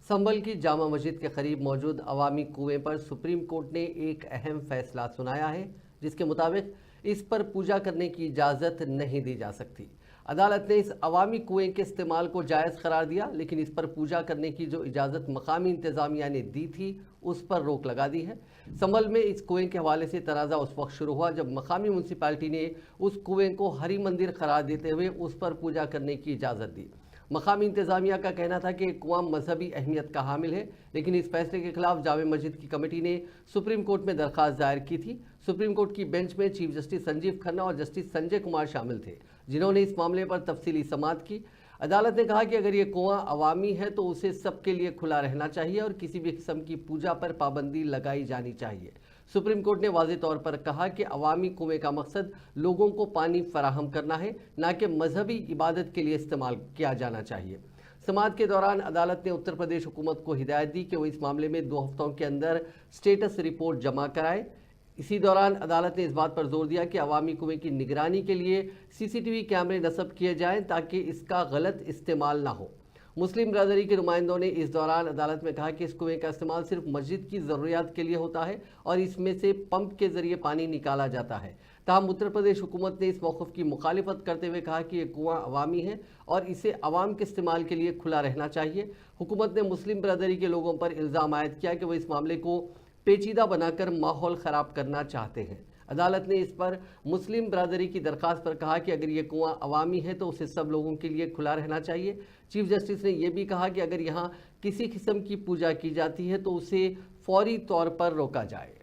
संभल की जामा मस्जिद के करीब मौजूद अवामी कुएं पर सुप्रीम कोर्ट ने एक अहम फैसला सुनाया है, जिसके मुताबिक इस पर पूजा करने की इजाज़त नहीं दी जा सकती। अदालत ने इस अवामी कुएं के इस्तेमाल को जायज़ करार दिया, लेकिन इस पर पूजा करने की जो इजाज़त मकामी इंतज़ामिया ने दी थी उस पर रोक लगा दी है। संभल में इस कुएं के हवाले से तनाज़ा उस वक्त शुरू हुआ जब मकामी म्यूनसिपालिटी ने उस कुएं को हरी मंदिर करार देते हुए उस पर पूजा करने की इजाज़त दी। मकामी इंतज़ामिया का कहना था कि कुआं मजहबी अहमियत का हामिल है, लेकिन इस फैसले के खिलाफ जामे मस्जिद की कमेटी ने सुप्रीम कोर्ट में दरख्वास्त दायर की थी। सुप्रीम कोर्ट की बेंच में चीफ जस्टिस संजीव खन्ना और जस्टिस संजय कुमार शामिल थे, जिन्होंने इस मामले पर तफसीली समाअत की। अदालत ने कहा कि अगर ये कुआं अवामी है तो उसे सबके लिए खुला रहना चाहिए और किसी भी किस्म की पूजा पर पाबंदी लगाई जानी चाहिए। सुप्रीम कोर्ट ने वाज़ेह तौर पर कहा कि अवामी कुएं का मकसद लोगों को पानी फराहम करना है, न कि मजहबी इबादत के लिए इस्तेमाल किया जाना चाहिए। समाअत के दौरान अदालत ने उत्तर प्रदेश हुकूमत को हिदायत दी कि वो इस मामले में 2 हफ्तों के अंदर स्टेटस रिपोर्ट जमा कराए। इसी दौरान अदालत ने इस बात पर जोर दिया कि अवामी कुएं की निगरानी के लिए CCTV कैमरे नस्ब किए जाएं ताकि इसका गलत इस्तेमाल ना हो। मुस्लिम बरादरी के नुमाइंदों ने इस दौरान अदालत में कहा कि इस कुएं का इस्तेमाल सिर्फ मस्जिद की ज़रूरियात के लिए होता है और इसमें से पंप के ज़रिए पानी निकाला जाता है। ताहम उत्तर प्रदेश हुकूमत ने इस मौक़िफ़ की मुखालिफत करते हुए कहा कि ये कुआं अवामी है और इसे अवाम के इस्तेमाल के लिए खुला रहना चाहिए। हुकूमत ने मुस्लिम बरादरी के लोगों पर इल्ज़ाम आयद किया कि वो इस मामले को पेचीदा बनाकर माहौल ख़राब करना चाहते हैं। अदालत ने इस पर मुस्लिम बरादरी की दरख्वास्त पर कहा कि अगर ये कुआं अवामी है तो उसे सब लोगों के लिए खुला रहना चाहिए। चीफ जस्टिस ने यह भी कहा कि अगर यहाँ किसी किस्म की पूजा की जाती है तो उसे फौरी तौर पर रोका जाए।